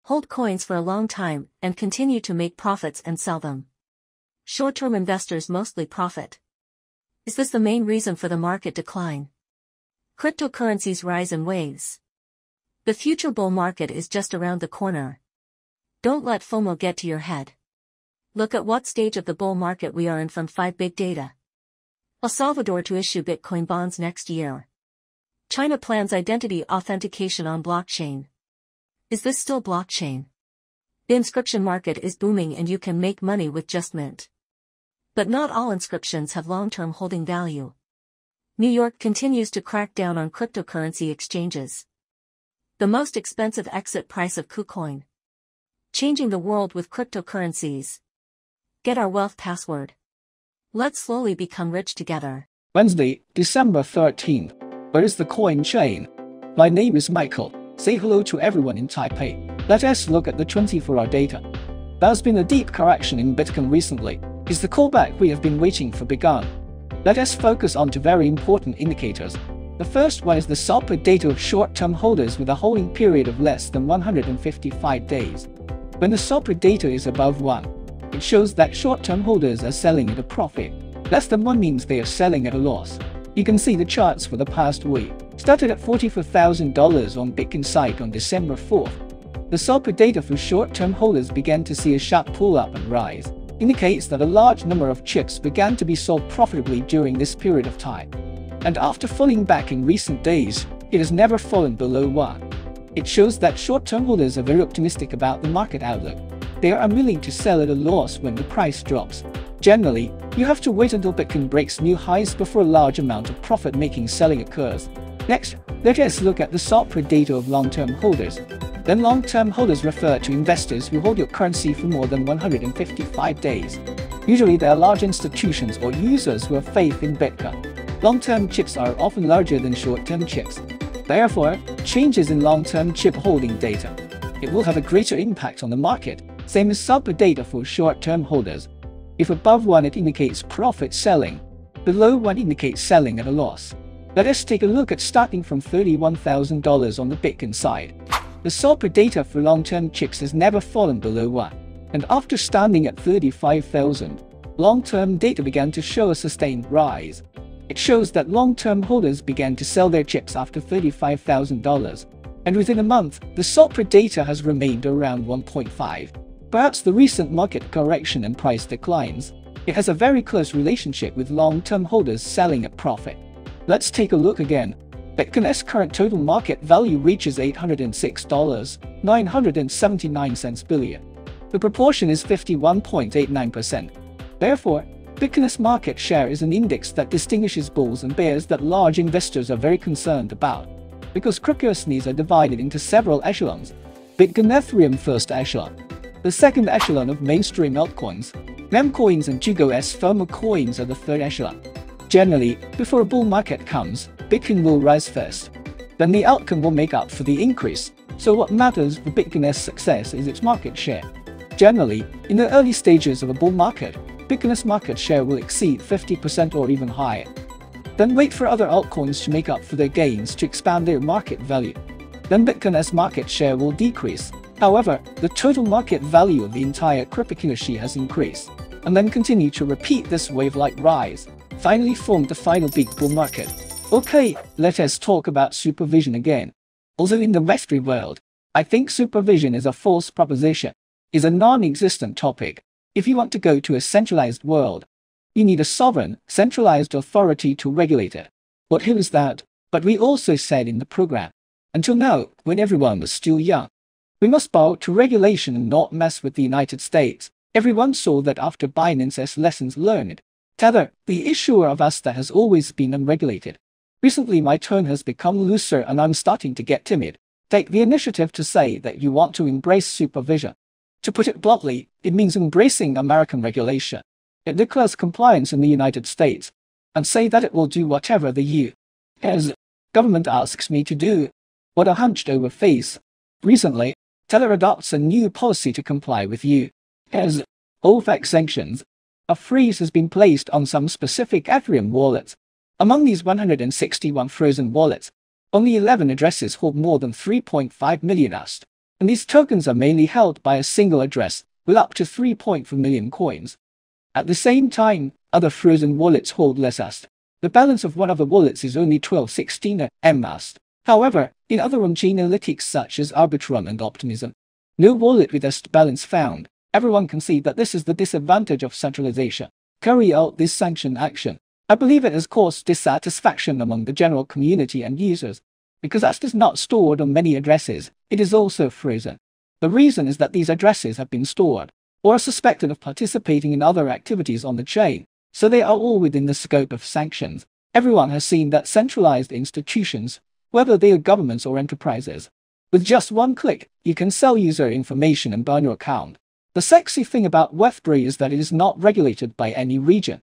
Hold coins for a long time and continue to make profits and sell them. Short-term investors mostly profit. Is this the main reason for the market decline? Cryptocurrencies rise in waves. The future bull market is just around the corner. Don't let FOMO get to your head. Look at what stage of the bull market we are in from 5 big data. El Salvador to issue Bitcoin bonds next year. China plans identity authentication on blockchain. Is this still blockchain? The inscription market is booming and you can make money with just mint. But not all inscriptions have long-term holding value. New York continues to crack down on cryptocurrency exchanges. The most expensive exit price of KuCoin. Changing the world with cryptocurrencies. Get our wealth password. Let's slowly become rich together. Wednesday, December 13th. Where is the coin chain? My name is Michael. Say hello to everyone in Taipei. Let us look at the 24-hour data. There's been a deep correction in Bitcoin recently. Is the callback we have been waiting for begun? Let us focus on two very important indicators. The first one is the solid data of short-term holders with a holding period of less than 155 days. When the solid data is above 1, it shows that short-term holders are selling at a profit. Less than 1 means they are selling at a loss. You can see the charts for the past week. Started at $44,000 on Bitcoin site on December 4th. The solid data for short-term holders began to see a sharp pull-up and rise. Indicates that a large number of chips began to be sold profitably during this period of time. And after falling back in recent days, it has never fallen below 1. It shows that short-term holders are very optimistic about the market outlook. They are unwilling to sell at a loss when the price drops. Generally, you have to wait until Bitcoin breaks new highs before a large amount of profit-making selling occurs. Next, let us look at the solid data of long-term holders. Then long-term holders refer to investors who hold your currency for more than 155 days. Usually they are large institutions or users who have faith in Bitcoin. Long-term chips are often larger than short-term chips. Therefore, changes in long-term chip holding data. It will have a greater impact on the market, same as solid data for short-term holders. If above 1 it indicates profit selling, below 1 indicates selling at a loss. Let us take a look at starting from $31,000 on the Bitcoin side. The solid data for long-term chips has never fallen below 1, and after standing at 35,000, long-term data began to show a sustained rise. It shows that long-term holders began to sell their chips after $35,000, and within a month, the solid data has remained around 1.5. Perhaps the recent market correction and price declines, it has a very close relationship with long-term holders selling at profit. Let's take a look again. Bitcoin's current total market value reaches $806.979 billion. The proportion is 51.89%. Therefore, Bitcoin's market share is an index that distinguishes bulls and bears that large investors are very concerned about. Because cryptocurrencies are divided into several echelons. Bitcoin Ethereum first echelon. The second echelon of mainstream altcoins, memcoins and Jugo-S FOMO coins are the third echelon. Generally, before a bull market comes, Bitcoin will rise first. Then the outcome will make up for the increase, so what matters for Bitcoin's success is its market share. Generally, in the early stages of a bull market, Bitcoin's market share will exceed 50% or even higher. Then wait for other altcoins to make up for their gains to expand their market value. Then Bitcoin's market share will decrease. However, the total market value of the entire cryptocurrency has increased, and then continue to repeat this wave-like rise, finally formed the final big bull market. Okay, let us talk about supervision again. Also in the Western world, I think supervision is a false proposition, is a non-existent topic. If you want to go to a centralized world, you need a sovereign, centralized authority to regulate it. What is that? But we also said in the program, until now, when everyone was still young, we must bow to regulation and not mess with the United States. Everyone saw that after Binance's lessons learned. Tether, the issuer of ASTA, has always been unregulated. Recently my tone has become looser and I'm starting to get timid. Take the initiative to say that you want to embrace supervision. To put it bluntly, it means embracing American regulation. It declares compliance in the United States, and say that it will do whatever the U.S. government asks me to do. What a hunched over face. Recently, Tether adopts a new policy to comply with U.S. OKX sanctions. A freeze has been placed on some specific Ethereum wallets. Among these 161 frozen wallets, only 11 addresses hold more than 3.5 million USD. and these tokens are mainly held by a single address, with up to 3.4 million coins. At the same time, other frozen wallets hold less AST. The balance of one of the wallets is only 1216 AST. However, in other on-chain analytics such as Arbitrum and Optimism, no wallet with AST balance found. Everyone can see that this is the disadvantage of centralization. Carry out this sanction action. I believe it has caused dissatisfaction among the general community and users. Because AST is not stored on many addresses, it is also frozen. The reason is that these addresses have been stored, or are suspected of participating in other activities on the chain, so they are all within the scope of sanctions. Everyone has seen that centralized institutions, whether they are governments or enterprises, with just one click, you can sell user information and burn your account. The sexy thing about Web3 is that it is not regulated by any region,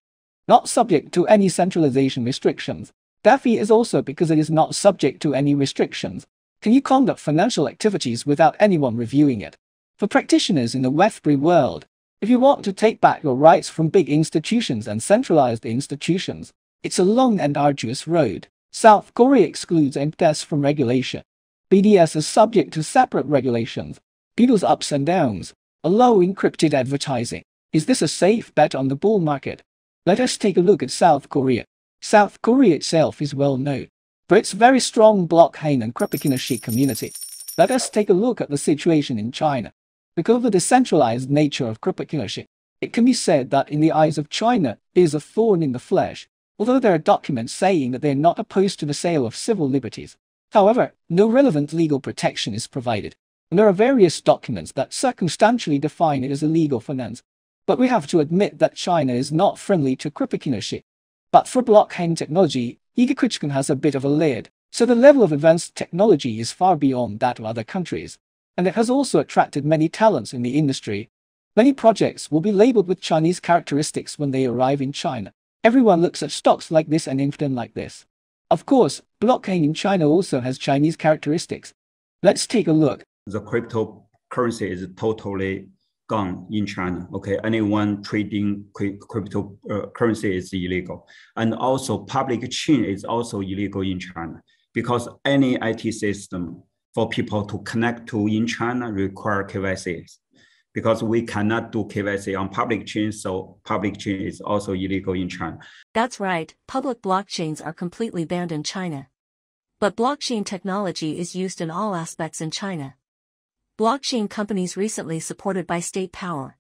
not subject to any centralization restrictions. DeFi is also because it is not subject to any restrictions. Can you conduct financial activities without anyone reviewing it? For practitioners in the Web3 world, if you want to take back your rights from big institutions and centralized institutions, it's a long and arduous road. South Korea excludes MTS from regulation. BDS is subject to separate regulations. Beetle's ups and downs. Allow encrypted advertising. Is this a safe bet on the bull market? Let us take a look at South Korea. South Korea itself is well known for its very strong blockchain and cryptocurrency community. Let us take a look at the situation in China. Because of the decentralized nature of cryptocurrency, it can be said that in the eyes of China, it is a thorn in the flesh, although there are documents saying that they are not opposed to the sale of civil liberties. However, no relevant legal protection is provided, and there are various documents that circumstantially define it as illegal finance. But we have to admit that China is not friendly to cryptocurrency. But for blockchain technology, Ethereum has a bit of a lead, so the level of advanced technology is far beyond that of other countries, and it has also attracted many talents in the industry. Many projects will be labeled with Chinese characteristics when they arrive in China. Everyone looks at stocks like this and info like this. Of course, blockchain in China also has Chinese characteristics. Let's take a look. The cryptocurrency is totally gone in China. Okay, anyone trading cryptocurrency is illegal, and also public chain is also illegal in China because any IT system for people to connect to in China require KYC. Because we cannot do KYC on public chain, so public chain is also illegal in China. That's right, public blockchains are completely banned in China. But blockchain technology is used in all aspects in China. Blockchain companies recently supported by state power.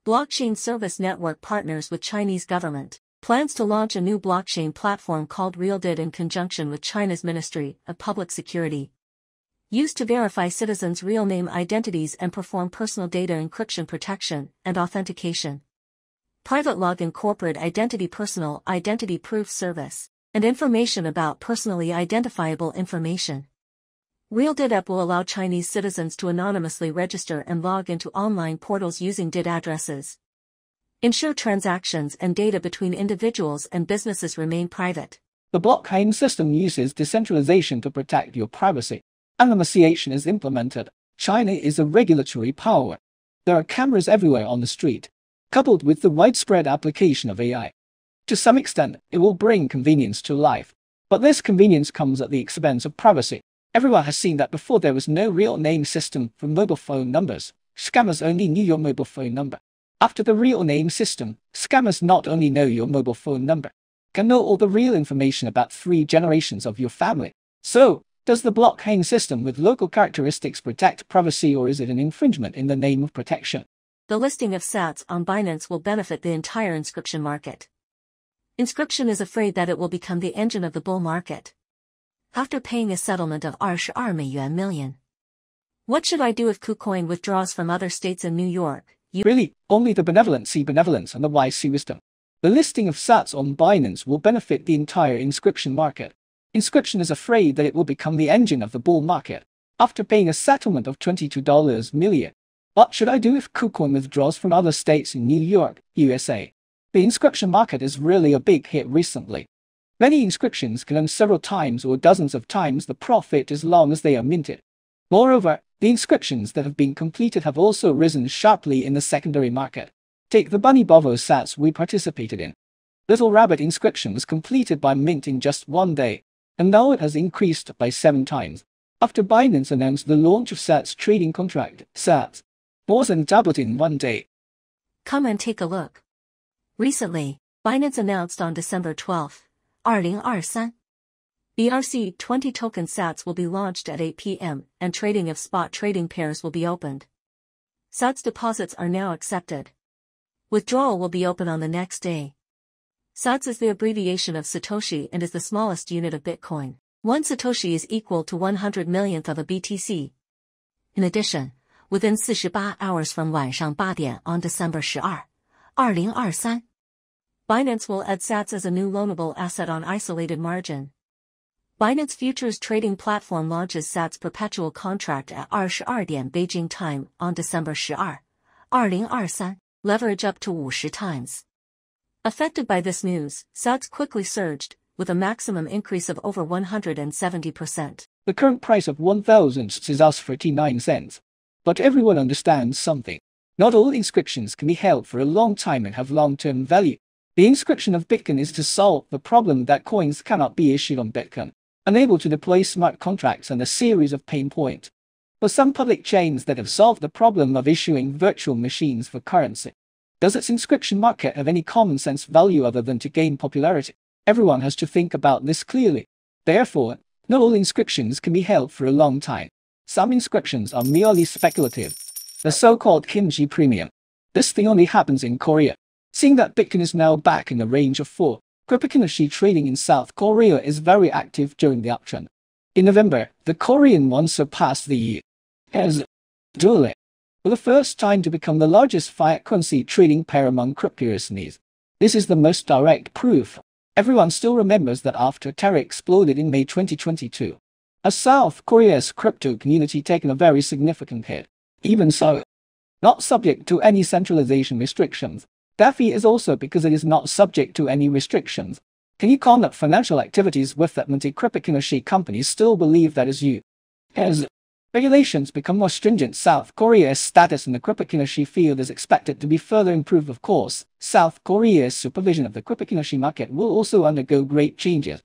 Blockchain service network partners with Chinese government, plans to launch a new blockchain platform called RealDid in conjunction with China's Ministry of Public Security. Used to verify citizens' real name identities and perform personal data encryption protection and authentication. Private login corporate identity personal identity proof service, and information about personally identifiable information. RealDid app will allow Chinese citizens to anonymously register and log into online portals using DID addresses. Ensure transactions and data between individuals and businesses remain private. The blockchain system uses decentralization to protect your privacy. Anonymization is implemented. China is a regulatory power. There are cameras everywhere on the street, coupled with the widespread application of AI. To some extent, it will bring convenience to life. But this convenience comes at the expense of privacy. Everyone has seen that before there was no real name system for mobile phone numbers. Scammers only knew your mobile phone number. After the real name system, scammers not only know your mobile phone number, can know all the real information about 3 generations of your family. So, does the blockchain system with local characteristics protect privacy, or is it an infringement in the name of protection? The listing of sats on Binance will benefit the entire Inscription market. Inscription is afraid that it will become the engine of the bull market. After paying a settlement of $22 million. What should I do if KuCoin withdraws from other states in New York? Really, only the benevolent see benevolence and the wise see wisdom. The listing of sats on Binance will benefit the entire Inscription market. Inscription is afraid that it will become the engine of the bull market. After paying a settlement of $22 million. What should I do if KuCoin withdraws from other states in New York, USA? The Inscription market is really a big hit recently. Many inscriptions can earn several times or dozens of times the profit as long as they are minted. Moreover, the inscriptions that have been completed have also risen sharply in the secondary market. Take the Bunny Bovo sats we participated in. Little Rabbit inscription was completed by mint in just 1 day, and now it has increased by 7 times. after Binance announced the launch of SATS trading contract, SATS more than doubled in one day. Come and take a look. Recently, Binance announced on December 12, 2023, BRC20 token SATS will be launched at 8 p.m. and trading of spot trading pairs will be opened. SATS deposits are now accepted. Withdrawal will be open on the next day. SATS is the abbreviation of Satoshi and is the smallest unit of Bitcoin. 1 Satoshi is equal to 100 millionth of a BTC. In addition, within 48 hours from 晚上8点 on December 12, 2023, Binance will add SATS as a new loanable asset on isolated margin. Binance Futures trading platform launches SATS perpetual contract at 22 点 Beijing time on December 12, 2023, leverage up to 50 times. Affected by this news, SATS quickly surged, with a maximum increase of over 170%. The current price of 1,000 is us 39 cents. But everyone understands something. Not all inscriptions can be held for a long time and have long-term value. The inscription of Bitcoin is to solve the problem that coins cannot be issued on Bitcoin, unable to deploy smart contracts, and a series of pain points. For some public chains that have solved the problem of issuing virtual machines for currency, does its inscription market have any common sense value other than to gain popularity? Everyone has to think about this clearly. Therefore, not all inscriptions can be held for a long time. Some inscriptions are merely speculative. The so-called kimchi premium. This thing only happens in Korea. Seeing that Bitcoin is now back in the range of 4, cryptocurrency trading in South Korea is very active during the uptrend. In November, the Korean won surpassed the USDT for the first time to become the largest fiat currency trading pair among cryptocurrencies. This is the most direct proof. Everyone still remembers that after Terra exploded in May 2022, as South Korea's crypto community taken a very significant hit. Even so, not subject to any centralization restrictions. DeFi is also because it is not subject to any restrictions. Can you conduct financial activities with that multi-cryptocurrency companies still believe that is you? As regulations become more stringent, South Korea's status in the cryptocurrency field is expected to be further improved. Of course, South Korea's supervision of the cryptocurrency market will also undergo great changes.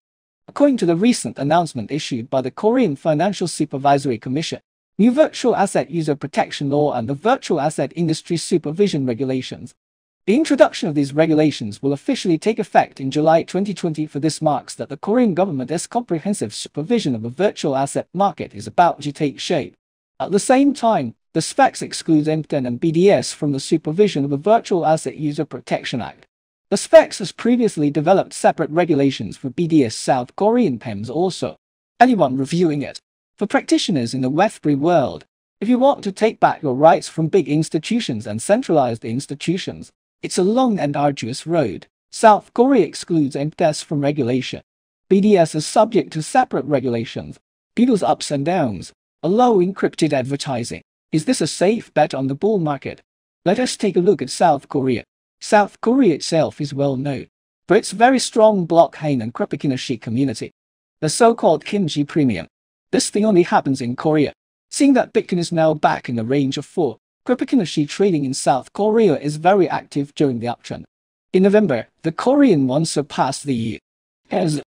According to the recent announcement issued by the Korean Financial Supervisory Commission, new virtual asset user protection law and the virtual asset industry supervision regulations. The introduction of these regulations will officially take effect in July 2020. For this marks that the Korean government's comprehensive supervision of the virtual asset market is about to take shape. At the same time, the specs excludes MTN and BDS from the supervision of the Virtual Asset User Protection Act. The specs has previously developed separate regulations for BDS South Korean PEMs also. Anyone reviewing it? For practitioners in the Web3 world, if you want to take back your rights from big institutions and centralized institutions, it's a long and arduous road. South Korea excludes MTS from regulation. BDS is subject to separate regulations. People's ups and downs. Allow encrypted advertising. Is this a safe bet on the bull market? Let us take a look at South Korea. South Korea itself is well known for its very strong blockchain and cryptocurrency community. The so-called kimchi premium. This thing only happens in Korea. Seeing that Bitcoin is now back in the range of 4, cryptocurrency trading in South Korea is very active during the uptrend. In November, the Korean won surpassed the USDT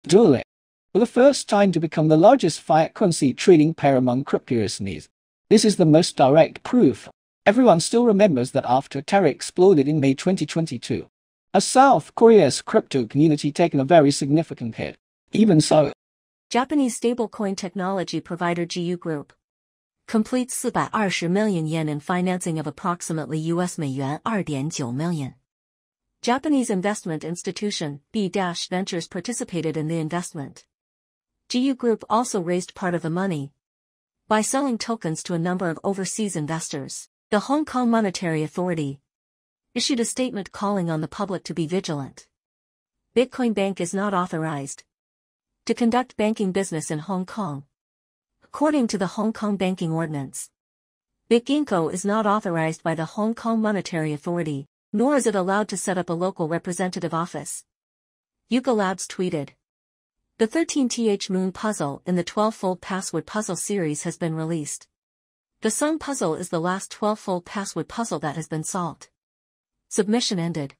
for the first time to become the largest fiat currency trading pair among cryptocurrencies. This is the most direct proof. Everyone still remembers that after Terra exploded in May 2022, as South Korea's crypto community taken a very significant hit. Even so, Japanese stablecoin technology provider GU Group completes 420 million yen in financing of approximately $2.9 million. Japanese investment institution B-Ventures participated in the investment. GU Group also raised part of the money by selling tokens to a number of overseas investors. The Hong Kong Monetary Authority issued a statement calling on the public to be vigilant. Bitcoin Bank is not authorized to conduct banking business in Hong Kong. According to the Hong Kong Banking Ordinance, BitGinkgo is not authorized by the Hong Kong Monetary Authority, nor is it allowed to set up a local representative office. Yuga Labs tweeted, "The 13th Moon puzzle in the 12-fold password puzzle series has been released. The Sun puzzle is the last 12-fold password puzzle that has been solved." Submission ended.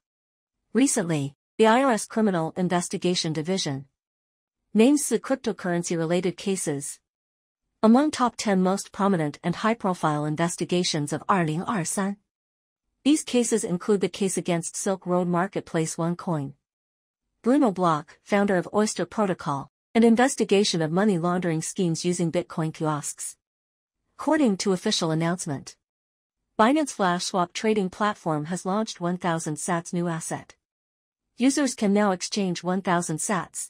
Recently, the IRS Criminal Investigation Division names the cryptocurrency-related cases Among top 10 most prominent and high-profile investigations of 2023. These cases include the case against Silk Road Marketplace OneCoin, Bruno Block, founder of Oyster Protocol, and investigation of money laundering schemes using Bitcoin kiosks. According to official announcement, Binance Flash Swap trading platform has launched 1,000 sats new asset. Users can now exchange 1,000 sats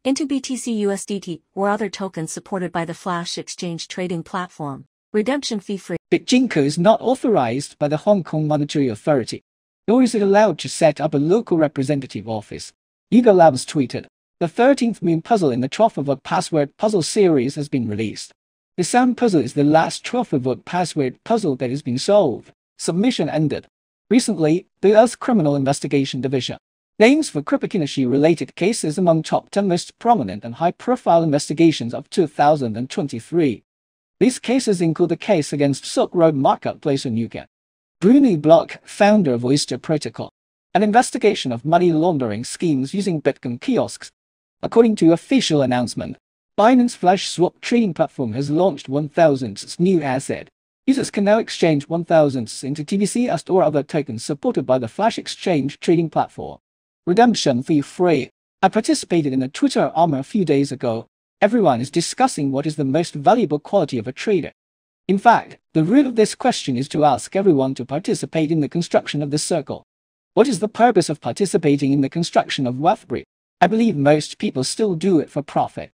into BTC USDT or other tokens supported by the Flash Exchange trading platform, redemption fee-free. BitGinkgo is not authorized by the Hong Kong Monetary Authority, nor is it allowed to set up a local representative office. Yuga Labs tweeted, "The 13th Moon puzzle in the Trough of a Password puzzle series has been released. The Sam puzzle is the last Trough of a Password puzzle that has been solved." Submission ended. Recently, the Earth Criminal Investigation Division names for cryptocurrency-related cases among top 10 most prominent and high-profile investigations of 2023. These cases include the case against Silk Road Marketplace in UK, Bruno Block, founder of Oyster Protocol, an investigation of money laundering schemes using Bitcoin kiosks. According to official announcement, Binance Flash Swap trading platform has launched 1,000 new asset. Users can now exchange 1,000 into TBC or other tokens supported by the Flash Exchange trading platform. Redemption fee-free. I participated in a Twitter armor a few days ago. Everyone is discussing what is the most valuable quality of a trader. In fact, the root of this question is to ask everyone to participate in the construction of the circle. What is the purpose of participating in the construction of Web3? I believe most people still do it for profit.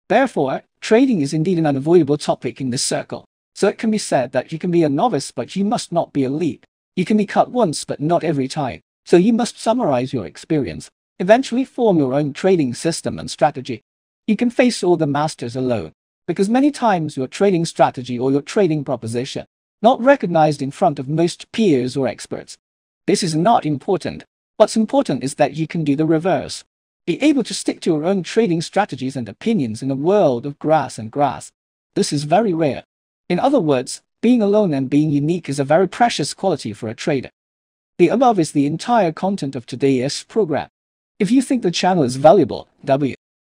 Therefore, trading is indeed an unavoidable topic in this circle. So it can be said that you can be a novice but you must not be elite. You can be cut once but not every time. So you must summarize your experience, eventually form your own trading system and strategy. You can face all the masters alone, because many times your trading strategy or your trading proposition not recognized in front of most peers or experts. This is not important. What's important is that you can do the reverse. Be able to stick to your own trading strategies and opinions in a world of grass and grass. This is very rare. In other words, being alone and being unique is a very precious quality for a trader. The above is the entire content of today's program. If you think the channel is valuable,